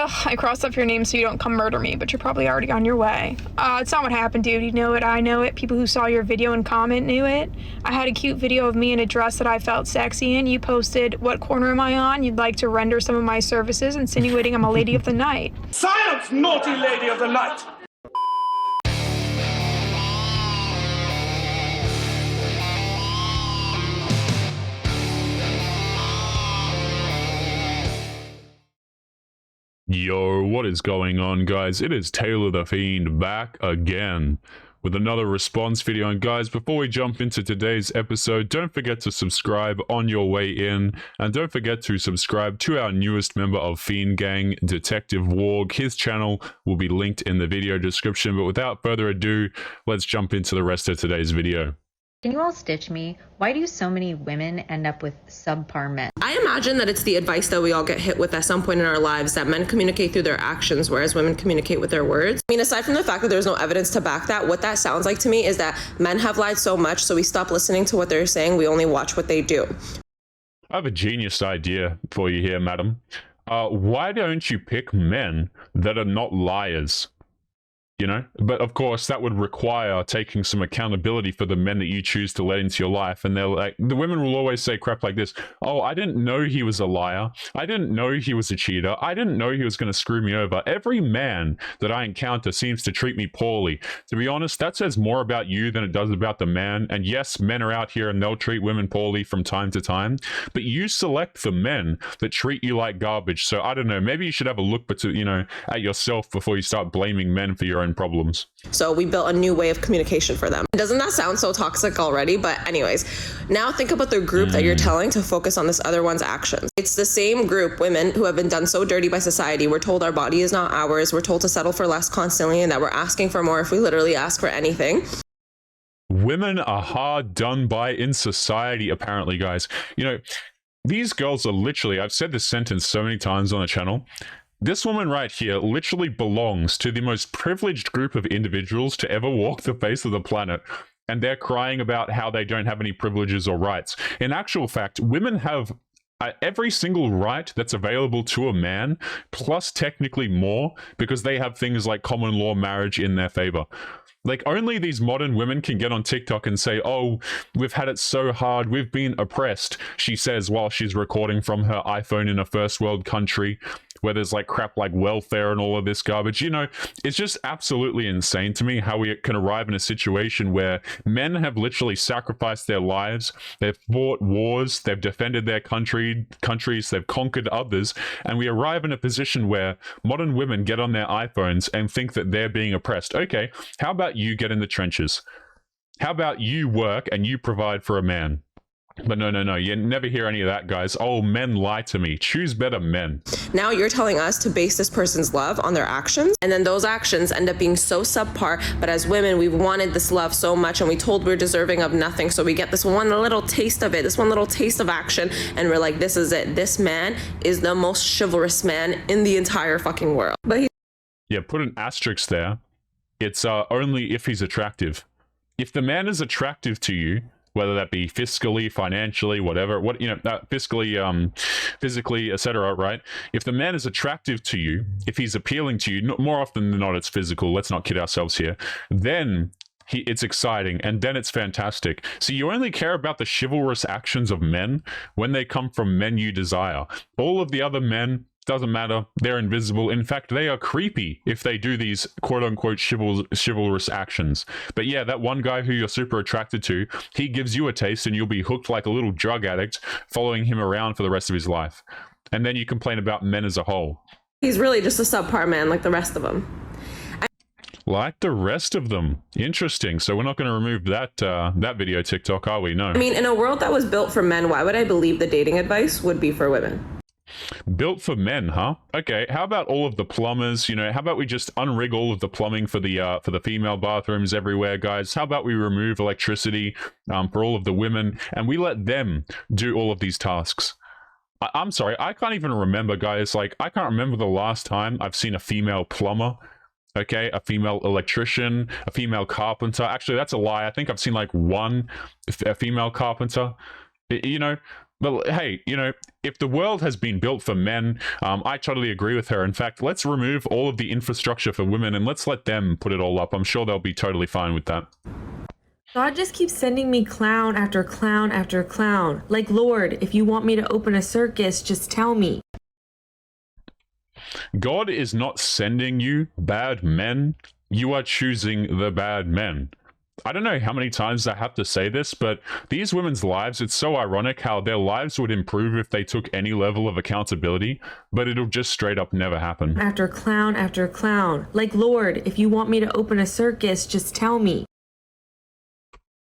I crossed off your name so you don't come murder me, but you're probably already on your way. It's not what happened, dude. You know it, I know it. People who saw your video and comment knew it. I had a cute video of me in a dress that I felt sexy in. You posted, what corner am I on? You'd like to render some of my services, insinuating I'm a lady of the night. Silence, naughty lady of the night! Yo, what is going on, guys? It is Taylor The Fiend back again with another response video. And guys, before we jump into today's episode, don't forget to subscribe on your way in, and don't forget to subscribe to our newest member of Fiend Gang, Detective Warg. His channel will be linked in the video description. But without further ado, let's jump into the rest of today's video. Can you all stitch me? Why do so many women end up with subpar men? I imagine that it's the advice that we all get hit with at some point in our lives, that men communicate through their actions, whereas women communicate with their words. I mean, aside from the fact that there's no evidence to back that, what that sounds like to me is that men have lied so much, so we stop listening to what they're saying, we only watch what they do. I have a genius idea for you here, madam. Why don't you pick men that are not liars? You know, but of course that would require taking some accountability for the men that you choose to let into your life. And they're like, the women will always say crap like this: oh, I didn't know he was a liar, I didn't know he was a cheater, I didn't know he was going to screw me over. Every man that I encounter seems to treat me poorly. To be honest, that says more about you than it does about the man. And yes, men are out here and they'll treat women poorly from time to time, but you select the men that treat you like garbage. So I don't know, maybe you should have a look at yourself before you start blaming men for your own problems. So we built a new way of communication for them. Doesn't that sound so toxic already? But anyways, now think about the group that you're telling to focus on this other one's actions. It's the same group, women who have been done so dirty by society. We're told our body is not ours. We're told to settle for less constantly, and that we're asking for more if we literally ask for anything. Women are hard done by in society, apparently, guys. You know, these girls are literally, I've said this sentence so many times on the channel, this woman right here literally belongs to the most privileged group of individuals to ever walk the face of the planet. And they're crying about how they don't have any privileges or rights. In actual fact, women have every single right that's available to a man, plus technically more, because they have things like common law marriage in their favor. Like, only these modern women can get on TikTok and say, oh, we've had it so hard, we've been oppressed, she says while she's recording from her iPhone in a first world country where there's like crap like welfare and all of this garbage. You know, it's just absolutely insane to me how we can arrive in a situation where men have literally sacrificed their lives, they've fought wars, they've defended their countries, they've conquered others, and we arrive in a position where modern women get on their iPhones and think that they're being oppressed. Okay, how about you get in the trenches? How about you work and you provide for a man? But no, you never hear any of that, guys. Oh, men lie to me. Choose better men. Now you're telling us to base this person's love on their actions, and then those actions end up being so subpar, but as women, we've wanted this love so much, and we told we're deserving of nothing, so we get this one little taste of it, this one little taste of action, and we're like, this is it. This man is the most chivalrous man in the entire fucking world. But yeah, put an asterisk there. It's only if he's attractive. If the man is attractive to you, whether that be fiscally, financially, whatever, fiscally, physically, etc., right? If the man is attractive to you, if he's appealing to you, more often than not it's physical, let's not kid ourselves here, then it's exciting, and then it's fantastic. So you only care about the chivalrous actions of men when they come from men you desire. All of the other men, doesn't matter, they're invisible. In fact, they are creepy if they do these quote-unquote chivalrous actions. But yeah, that one guy who you're super attracted to, he gives you a taste and you'll be hooked like a little drug addict, following him around for the rest of his life. And then you complain about men as a whole. he's really just a subpar man like the rest of them. Like the rest of them. Interesting. So we're not going to remove that that video TikTok, are we? No. I mean, in a world that was built for men, why would I believe the dating advice would be for women? Built for men, huh? Okay, how about all of the plumbers? You know, how about we just unrig all of the plumbing for the female bathrooms everywhere, guys? How about we remove electricity for all of the women, and we let them do all of these tasks? I'm sorry, I can't even remember, guys. Like, I can't remember the last time I've seen a female plumber. Okay, a female electrician, a female carpenter. Actually, that's a lie. I think I've seen like one female carpenter. You know, But hey, you know, if the world has been built for men, I totally agree with her. In fact, let's remove all of the infrastructure for women and let's let them put it all up. I'm sure they'll be totally fine with that. God just keeps sending me clown after clown after clown. Like, Lord, if you want me to open a circus, just tell me. God is not sending you bad men. You are choosing the bad men. I don't know how many times I have to say this, but these women's lives, it's so ironic how their lives would improve if they took any level of accountability, but it'll just straight up never happen. After clown after clown. Like, Lord, if you want me to open a circus, just tell me.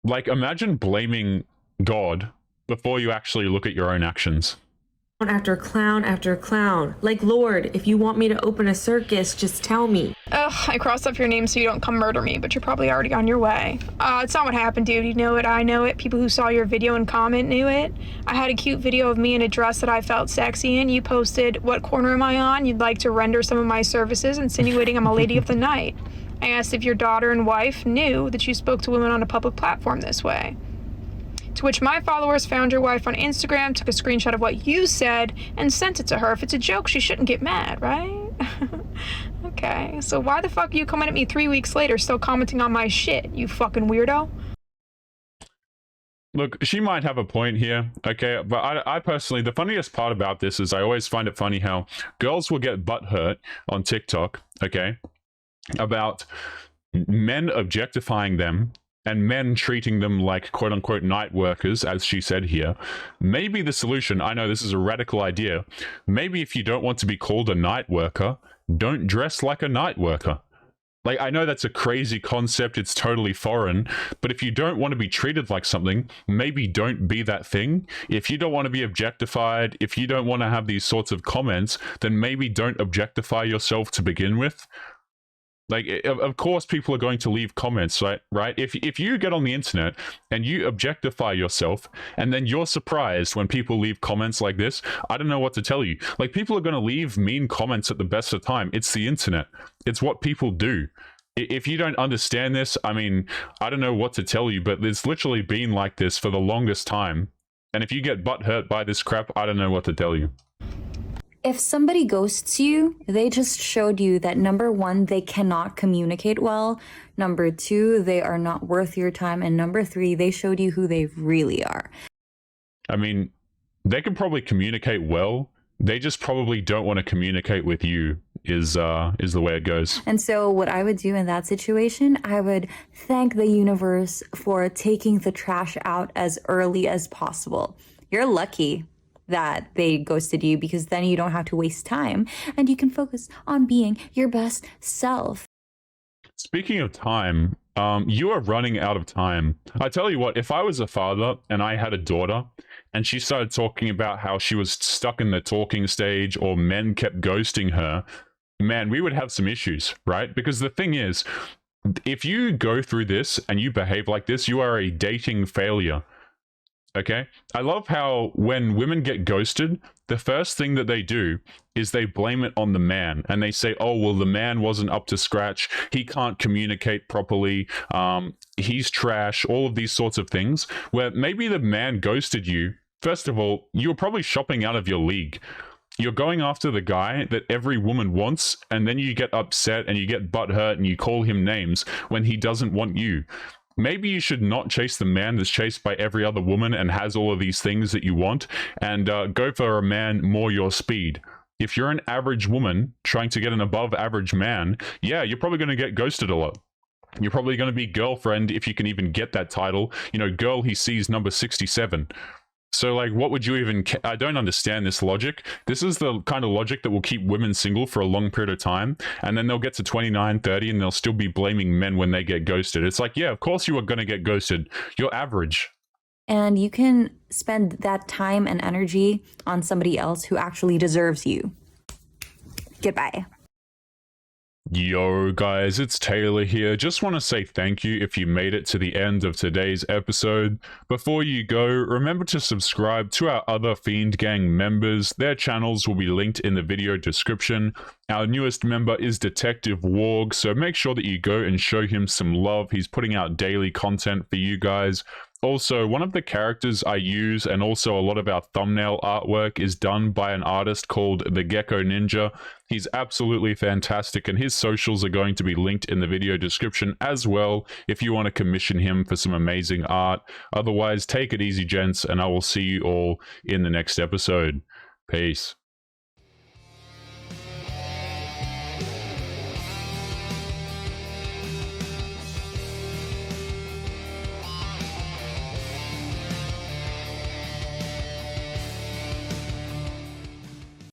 Like, imagine blaming God before you actually look at your own actions. After clown after clown. Like, Lord, if you want me to open a circus, just tell me. Ugh, I crossed off your name so you don't come murder me, but you're probably already on your way. It's not what happened, dude. You know it, I know it. People who saw your video and comment knew it. I had a cute video of me in a dress that I felt sexy in. You posted, "What corner am I on? You'd like to render some of my services," insinuating I'm a lady of the night. I asked if your daughter and wife knew that you spoke to women on a public platform this way. To which my followers found your wife on Instagram, took a screenshot of what you said, and sent it to her. If it's a joke, she shouldn't get mad, right? Okay, so why the fuck are you coming at me 3 weeks later still commenting on my shit, you fucking weirdo? Look, she might have a point here, okay? But I personally, the funniest part about this is I always find it funny how girls will get butthurt on TikTok, okay, about men objectifying them and men treating them like quote-unquote night workers, as she said here. Maybe the solution, I know this is a radical idea, maybe if you don't want to be called a night worker, don't dress like a night worker. Like, I know that's a crazy concept, it's totally foreign, but if you don't want to be treated like something, maybe don't be that thing. If you don't want to be objectified, if you don't want to have these sorts of comments, then maybe don't objectify yourself to begin with. Like, of course people are going to leave comments, right? If you get on the internet and you objectify yourself and then you're surprised when people leave comments like this, I don't know what to tell you. Like, people are going to leave mean comments at the best of time. It's the internet. It's what people do. If you don't understand this, I mean, I don't know what to tell you, but it's literally been like this for the longest time. And if you get butthurt by this crap, I don't know what to tell you. If somebody ghosts you, they just showed you that number one, they cannot communicate well. Number two, they are not worth your time. And number three, they showed you who they really are. I mean, they can probably communicate well. They just probably don't want to communicate with you is the way it goes. And so what I would do in that situation, I would thank the universe for taking the trash out as early as possible. You're lucky that they ghosted you, because then you don't have to waste time and you can focus on being your best self. Speaking of time, you are running out of time. I tell you what, if I was a father and I had a daughter and she started talking about how she was stuck in the talking stage or men kept ghosting her, man, we would have some issues, right? Because the thing is, if you go through this and you behave like this, you are a dating failure. Okay, I love how when women get ghosted, the first thing that they do is they blame it on the man and they say, oh, well, the man wasn't up to scratch. He can't communicate properly. He's trash, all of these sorts of things, where maybe the man ghosted you. First of all, you're probably shopping out of your league. You're going after the guy that every woman wants, and then you get upset and you get butthurt and you call him names when he doesn't want you. Maybe you should not chase the man that's chased by every other woman and has all of these things that you want, and go for a man more your speed. If you're an average woman trying to get an above average man, yeah, you're probably going to get ghosted a lot. You're probably going to be girlfriend, if you can even get that title. You know, girl he sees number 67. So, like, what would you even... I don't understand this logic. This is the kind of logic that will keep women single for a long period of time, and then they'll get to 29, 30, and they'll still be blaming men when they get ghosted. It's like, yeah, of course you are going to get ghosted. You're average. And you can spend that time and energy on somebody else who actually deserves you. Goodbye. Yo guys, it's Taylor here. Just want to say thank you if you made it to the end of today's episode. Before you go, remember to subscribe to our other Fiend Gang members. Their channels will be linked in the video description. Our newest member is Detective Warg, so make sure that you go and show him some love. He's putting out daily content for you guys. Also, one of the characters I use and also a lot of our thumbnail artwork is done by an artist called The Gecko Ninja. He's absolutely fantastic, and his socials are going to be linked in the video description as well if you want to commission him for some amazing art. Otherwise, take it easy, gents, and I will see you all in the next episode. Peace.